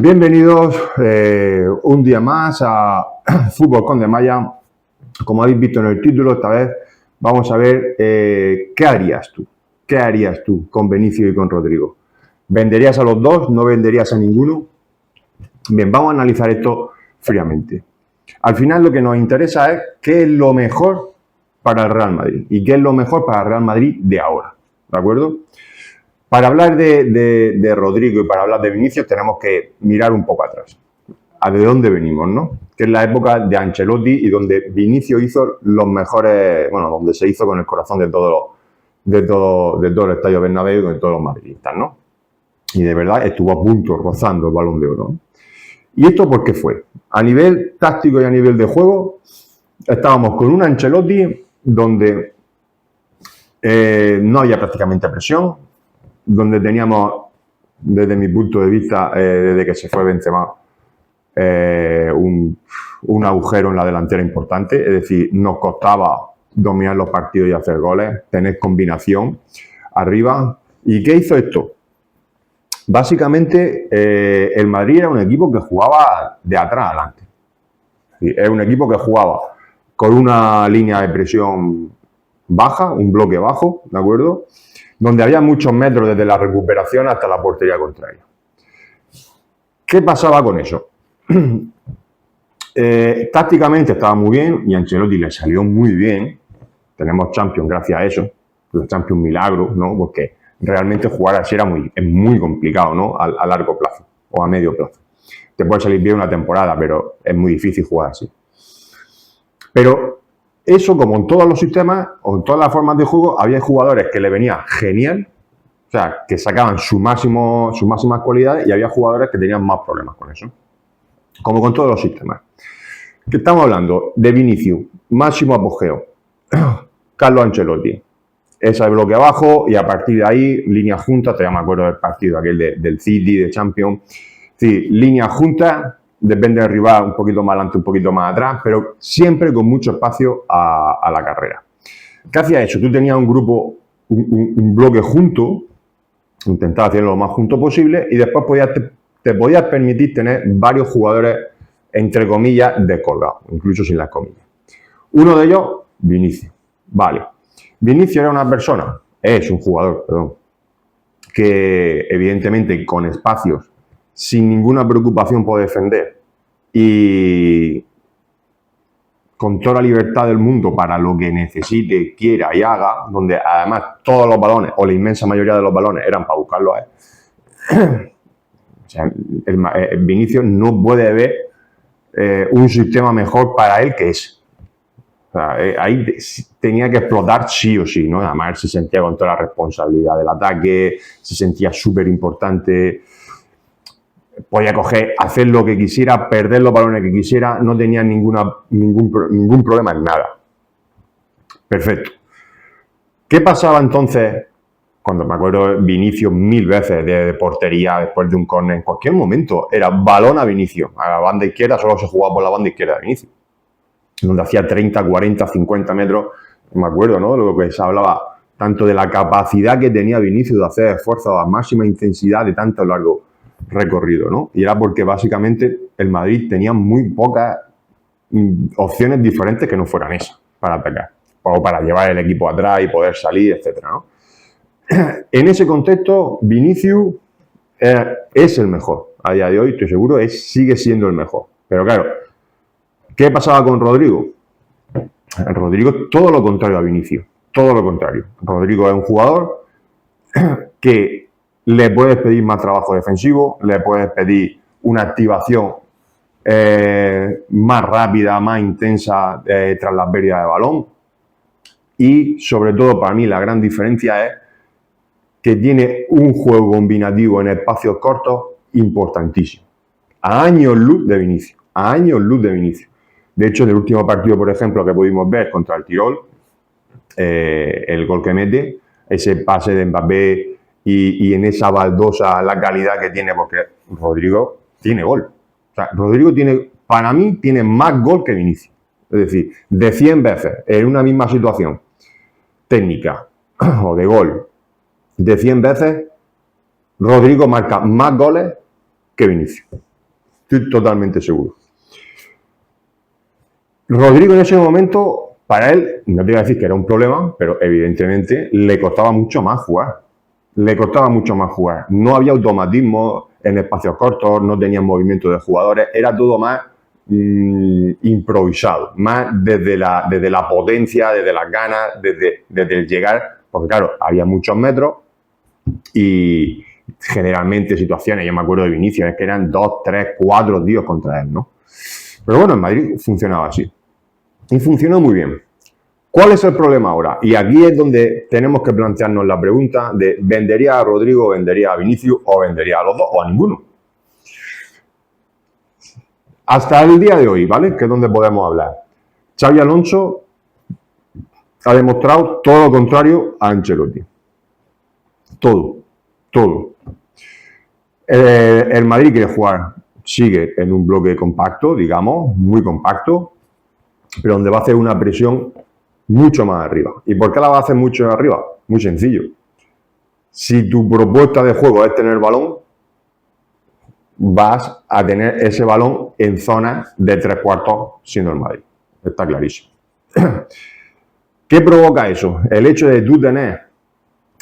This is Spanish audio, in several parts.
Bienvenidos un día más a Fútbol con De Maya. Como habéis visto en el título, esta vez vamos a ver qué harías tú. ¿Qué harías tú con Vinicius y con Rodrigo? ¿Venderías a los dos? ¿No venderías a ninguno? Bien, vamos a analizar esto fríamente. Al final lo que nos interesa es qué es lo mejor para el Real Madrid y qué es lo mejor para el Real Madrid de ahora. ¿De acuerdo? Para hablar de Rodrigo y para hablar de Vinicius tenemos que mirar un poco atrás. ¿A de dónde venimos, no? Que es la época de Ancelotti y donde Vinicius hizo los mejores, bueno, donde se hizo con el corazón de todo el Estadio Bernabéu y de todos los madridistas, ¿no? Y de verdad estuvo a punto, rozando el Balón de Oro, ¿no? ¿Y esto por qué fue? A nivel táctico y a nivel de juego, estábamos con un Ancelotti donde no había prácticamente presión, donde teníamos, desde mi punto de vista, desde que se fue Benzema, un agujero en la delantera importante, es decir, nos costaba dominar los partidos y hacer goles, tener combinación arriba. ¿Y qué hizo esto? Básicamente, el Madrid era un equipo que jugaba de atrás adelante. Es un equipo que jugaba con una línea de presión baja, un bloque bajo, ¿de acuerdo? Donde había muchos metros desde la recuperación hasta la portería contraria. ¿Qué pasaba con eso? Tácticamente estaba muy bien y a Ancelotti le salió muy bien. Tenemos Champions gracias a eso. Los Champions milagro, ¿no? Porque realmente jugar así es muy complicado, ¿no? A largo plazo o a medio plazo. Te puede salir bien una temporada, pero es muy difícil jugar así. Pero eso, como en todos los sistemas o en todas las formas de juego, había jugadores que le venía genial, o sea, que sacaban sus máximas cualidades, y había jugadores que tenían más problemas con eso. Como con todos los sistemas. ¿Qué estamos hablando? De Vinicius, máximo apogeo. Carlo Ancelotti. Ese bloque abajo y a partir de ahí, líneas juntas. Todavía me acuerdo del partido aquel del City, de Champions. Sí, líneas juntas. Depende del rival, un poquito más adelante, un poquito más atrás, pero siempre con mucho espacio a la carrera. ¿Qué hacía eso? Tú tenías un grupo, un bloque junto, intentabas hacerlo lo más junto posible y después te podías permitir tener varios jugadores, entre comillas, descolgados, incluso sin las comillas. Uno de ellos, Vinicius. Vale. Vinicius era una persona, es un jugador, perdón, que evidentemente con espacios, sin ninguna preocupación por defender y con toda la libertad del mundo para lo que necesite, quiera y haga, donde además todos los balones, o la inmensa mayoría de los balones, eran para buscarlo a él. O sea, Vinicius no puede haber un sistema mejor para él que ese. O sea, ahí tenía que explotar sí o sí, ¿no? Además él se sentía con toda la responsabilidad del ataque, se sentía súper importante. Podía coger, hacer lo que quisiera, perder los balones que quisiera, no tenía ningún problema en nada. Perfecto. ¿Qué pasaba entonces cuando me acuerdo Vinicius 1000 veces de portería después de un córner? En cualquier momento era balón a Vinicius. A la banda izquierda solo se jugaba por la banda izquierda de Vinicius. Donde hacía 30, 40, 50 metros. Me acuerdo, ¿no? Lo que se hablaba tanto de la capacidad que tenía Vinicius de hacer esfuerzos a máxima intensidad de tanto largo recorrido, ¿no? Y era porque básicamente el Madrid tenía muy pocas opciones diferentes que no fueran esas para atacar o para llevar el equipo atrás y poder salir, etcétera, ¿no? En ese contexto, Vinicius es el mejor. A día de hoy, estoy seguro, sigue siendo el mejor. Pero claro, ¿qué pasaba con Rodrigo? Rodrigo es todo lo contrario a Vinicius. Todo lo contrario. Rodrigo es un jugador que le puedes pedir más trabajo defensivo, le puedes pedir una activación más rápida, más intensa tras las pérdidas de balón. Y sobre todo para mí la gran diferencia es que tiene un juego combinativo en espacios cortos importantísimo. A años luz de Vinicius. A años luz de Vinicius. De hecho, en el último partido, por ejemplo, que pudimos ver contra el Tirol, el gol que mete, ese pase de Mbappé y en esa baldosa la calidad que tiene, porque Rodrigo tiene gol. O sea, Rodrigo para mí, tiene más gol que Vinicius. Es decir, de 100 veces en una misma situación técnica o de gol, de 100 veces, Rodrigo marca más goles que Vinicius. Estoy totalmente seguro. Rodrigo en ese momento, para él, no te voy a decir que era un problema, pero evidentemente le costaba mucho más jugar. Le costaba mucho más jugar. No había automatismo en espacios cortos, no tenía movimiento de jugadores, era todo más improvisado, más desde la potencia, desde las ganas, desde el llegar, porque claro, había muchos metros y generalmente situaciones, yo me acuerdo de Vinicius, es que eran 2, 3, 4 tíos contra él, ¿no? Pero bueno, en Madrid funcionaba así. Y funcionó muy bien. ¿Cuál es el problema ahora? Y aquí es donde tenemos que plantearnos la pregunta de ¿vendería a Rodrigo, vendería a Vinicius o vendería a los dos o a ninguno? Hasta el día de hoy, ¿vale? Que es donde podemos hablar. Xabi Alonso ha demostrado todo lo contrario a Ancelotti. Todo. El Madrid quiere jugar, sigue en un bloque compacto, digamos, muy compacto, pero donde va a hacer una presión mucho más arriba. ¿Y por qué la va a hacer mucho más arriba? Muy sencillo. Si tu propuesta de juego es tener balón, vas a tener ese balón en zonas de 3/4 siendo el Madrid. Está clarísimo. ¿Qué provoca eso? El hecho de tú tener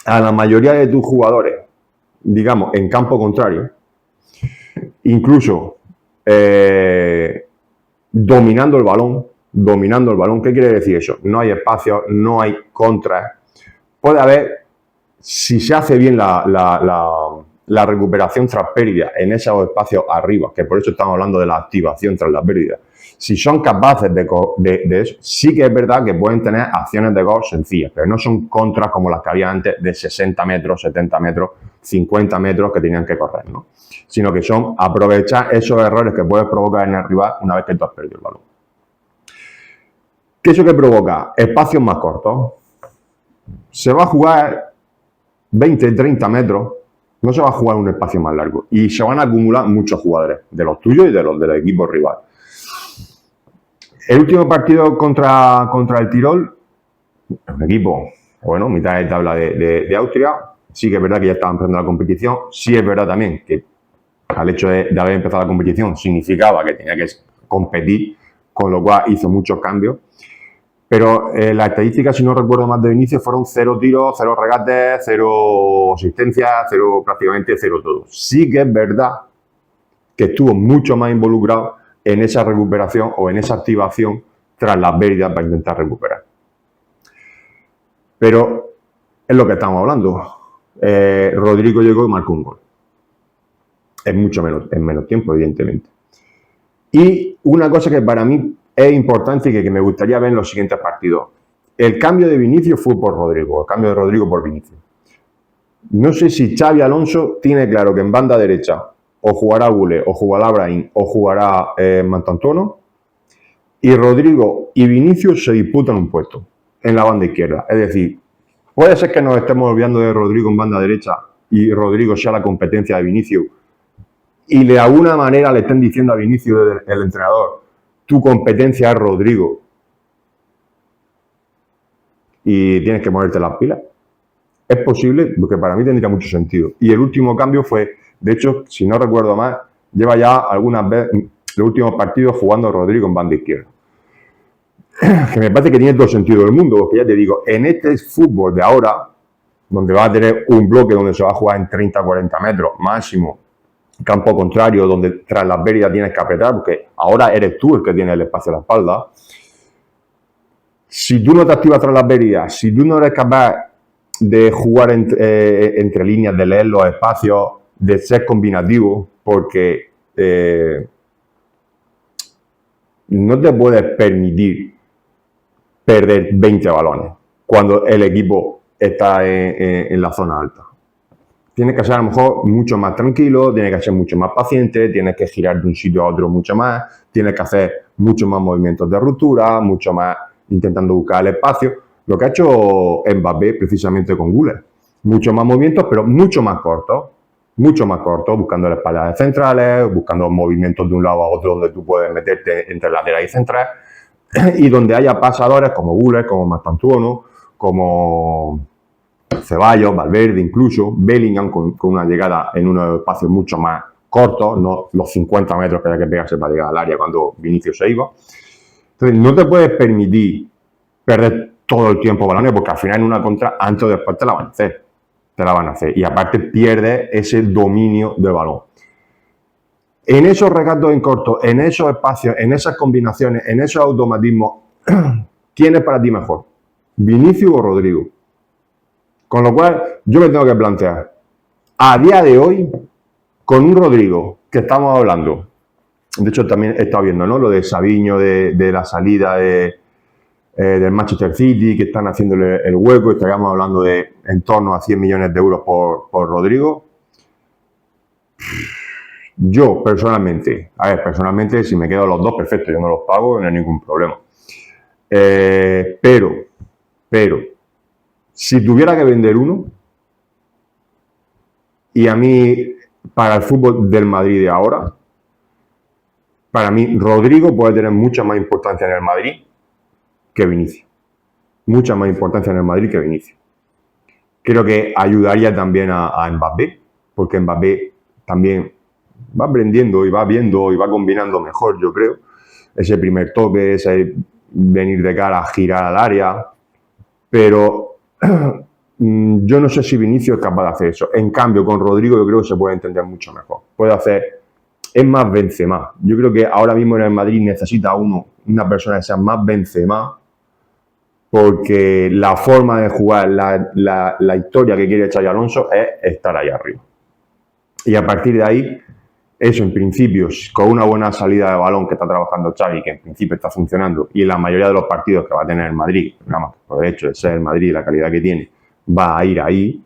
a la mayoría de tus jugadores, digamos, en campo contrario, incluso dominando el balón. ¿Qué quiere decir eso? No hay espacio, no hay contras. Puede haber, si se hace bien la recuperación tras pérdida en esos espacios arriba, que por eso estamos hablando de la activación tras la pérdida, si son capaces de eso, sí que es verdad que pueden tener acciones de gol sencillas, pero no son contras como las que había antes de 60 metros, 70 metros, 50 metros que tenían que correr, ¿no? Sino que son aprovechar esos errores que puedes provocar en el rival una vez que tú has perdido el balón. ¿Qué es eso que provoca? Espacios más cortos. Se va a jugar 20, 30 metros, no se va a jugar un espacio más largo y se van a acumular muchos jugadores, de los tuyos y de los del equipo rival. El último partido contra el Tirol, un equipo, bueno, mitad de tabla de Austria, sí que es verdad que ya estaban empezando la competición, sí es verdad también que al hecho de haber empezado la competición significaba que tenía que competir, con lo cual hizo muchos cambios. Pero las estadísticas, si no recuerdo más de Vinicius, fueron 0 tiros, 0 regates, 0 asistencias, prácticamente 0 todo. Sí que es verdad que estuvo mucho más involucrado en esa recuperación o en esa activación tras las pérdidas para intentar recuperar. Pero es lo que estamos hablando. Rodrigo llegó y marcó un gol. En menos tiempo, evidentemente. Y una cosa que para mí es importante y que me gustaría ver en los siguientes partidos. El cambio de Vinicius fue por Rodrigo, el cambio de Rodrigo por Vinicius. No sé si Xabi Alonso tiene claro que en banda derecha o jugará Gule, o jugará Brahim, o jugará Marcantonio, y Rodrigo y Vinicius se disputan un puesto en la banda izquierda. Es decir, puede ser que nos estemos olvidando de Rodrigo en banda derecha y Rodrigo sea la competencia de Vinicius y de alguna manera le estén diciendo a Vinicius, el entrenador, tu competencia es Rodrigo y tienes que ponerte las pilas. Es posible, porque para mí tendría mucho sentido. Y el último cambio fue, de hecho, si no recuerdo mal, lleva ya algunas veces los últimos partidos jugando Rodrigo en banda izquierda. Que me parece que tiene todo el sentido del mundo, porque ya te digo, en este fútbol de ahora, donde va a tener un bloque donde se va a jugar en 30-40 metros máximo, campo contrario, donde tras las pérdidas tienes que apretar, porque ahora eres tú el que tiene el espacio a la espalda. Si tú no te activas tras las pérdidas, si tú no eres capaz de jugar entre líneas, de leer los espacios, de ser combinativo, porque no te puedes permitir perder 20 balones cuando el equipo está en la zona alta. Tienes que ser a lo mejor mucho más tranquilo, tienes que ser mucho más paciente, tienes que girar de un sitio a otro mucho más, tienes que hacer mucho más movimientos de ruptura, mucho más intentando buscar el espacio. Lo que ha hecho Mbappé precisamente con Güler. Muchos más movimientos, pero mucho más cortos, buscando las espaldas centrales, buscando movimientos de un lado a otro donde tú puedes meterte entre lateral y central, y donde haya pasadores como Güler, como Marcantonio, como Ceballos, Valverde, incluso Bellingham con una llegada en unos espacios mucho más cortos, no los 50 metros que había que pegarse para llegar al área cuando Vinicius se iba. Entonces, no te puedes permitir perder todo el tiempo balones porque al final en una contra, antes o después te la van a hacer. Te la van a hacer. Y aparte pierdes ese dominio de balón. En esos regatos en corto, en esos espacios, en esas combinaciones, en esos automatismos, ¿quién es para ti mejor? ¿Vinicius o Rodrigo? Con lo cual, yo me tengo que plantear, a día de hoy, con un Rodrigo que estamos hablando, de hecho también he estado viendo, ¿no? Lo de Savinho, de la salida del Manchester City, que están haciéndole el hueco, estaríamos hablando de en torno a 100 millones de euros por Rodrigo. Yo, personalmente, si me quedo los dos, perfecto, yo no los pago, no hay ningún problema. Pero, si tuviera que vender uno, y a mí, para el fútbol del Madrid de ahora, para mí, Rodrigo puede tener mucha más importancia en el Madrid que Vinicius. Mucha más importancia en el Madrid que Vinicius. Creo que ayudaría también a Mbappé, porque Mbappé también va aprendiendo y va viendo y va combinando mejor, yo creo. Ese primer toque, ese venir de cara, girar al área. Pero yo no sé si Vinicius es capaz de hacer eso. En cambio, con Rodrigo yo creo que se puede entender mucho mejor. Puede hacer... Es más Benzema. Yo creo que ahora mismo en el Madrid necesita una persona que sea más Benzema, porque la forma de jugar, la historia que quiere Xabi Alonso es estar ahí arriba. Y a partir de ahí, eso en principio, con una buena salida de balón que está trabajando Xavi, que en principio está funcionando, y en la mayoría de los partidos que va a tener el Madrid, nada más por el hecho de ser el Madrid y la calidad que tiene, va a ir ahí,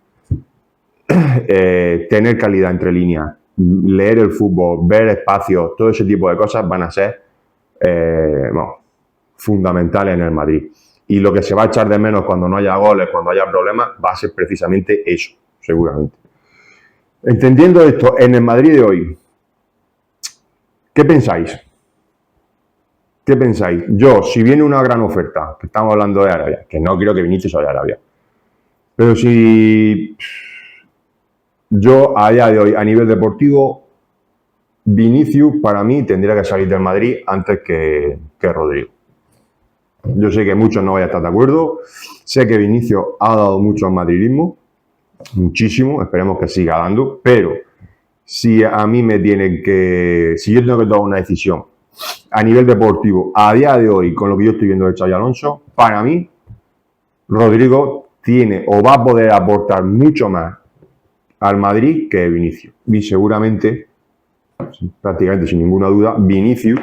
tener calidad entre líneas, leer el fútbol, ver espacios, todo ese tipo de cosas van a ser fundamentales en el Madrid. Y lo que se va a echar de menos cuando no haya goles, cuando haya problemas, va a ser precisamente eso, seguramente. Entendiendo esto, en el Madrid de hoy, ¿qué pensáis? ¿Qué pensáis? Yo, si viene una gran oferta, que estamos hablando de Arabia, que no creo que Vinicius vaya a Arabia, pero si yo a día de hoy, a nivel deportivo, Vinicius para mí tendría que salir del Madrid antes que Rodrigo. Yo sé que muchos no vayan a estar de acuerdo, sé que Vinicius ha dado mucho al madridismo, muchísimo, esperemos que siga dando, pero si a mí si yo tengo que tomar una decisión a nivel deportivo, a día de hoy, con lo que yo estoy viendo de Xabi Alonso, para mí, Rodrigo tiene o va a poder aportar mucho más al Madrid que Vinicius. Y seguramente, prácticamente sin ninguna duda, Vinicius,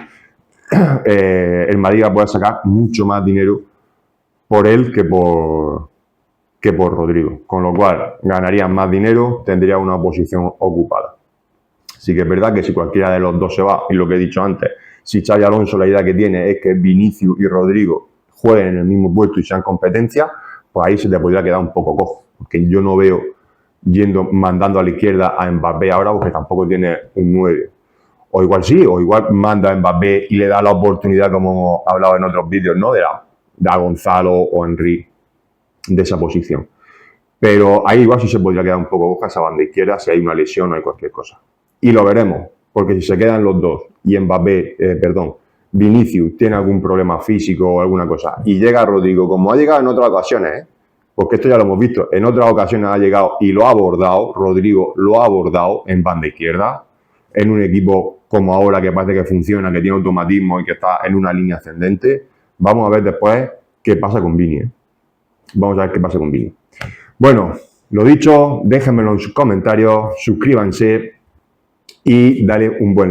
el Madrid va a poder sacar mucho más dinero por él que por Rodrigo. Con lo cual, ganarían más dinero, tendría una posición ocupada. Sí que es verdad que si cualquiera de los dos se va, y lo que he dicho antes, si Xabi Alonso la idea que tiene es que Vinicius y Rodrigo jueguen en el mismo puesto y sean competencia, pues ahí se te podría quedar un poco cojo. Porque yo no veo mandando a la izquierda a Mbappé ahora, porque tampoco tiene un 9. O igual sí, o igual manda a Mbappé y le da la oportunidad, como hemos hablado en otros vídeos, ¿no? De a Gonzalo o Henry de esa posición. Pero ahí igual sí se podría quedar un poco coja esa banda izquierda si hay una lesión o hay cualquier cosa. Y lo veremos, porque si se quedan los dos y Vinicius tiene algún problema físico o alguna cosa y llega Rodrigo, como ha llegado en otras ocasiones, porque esto ya lo hemos visto, en otras ocasiones ha llegado y lo ha abordado, Rodrigo lo ha abordado en banda izquierda, en un equipo como ahora que parece que funciona, que tiene automatismo y que está en una línea ascendente. Vamos a ver después qué pasa con Vini. Vamos a ver qué pasa con Vini. Bueno, lo dicho, déjenmelo en sus comentarios, suscríbanse y dale un buen like.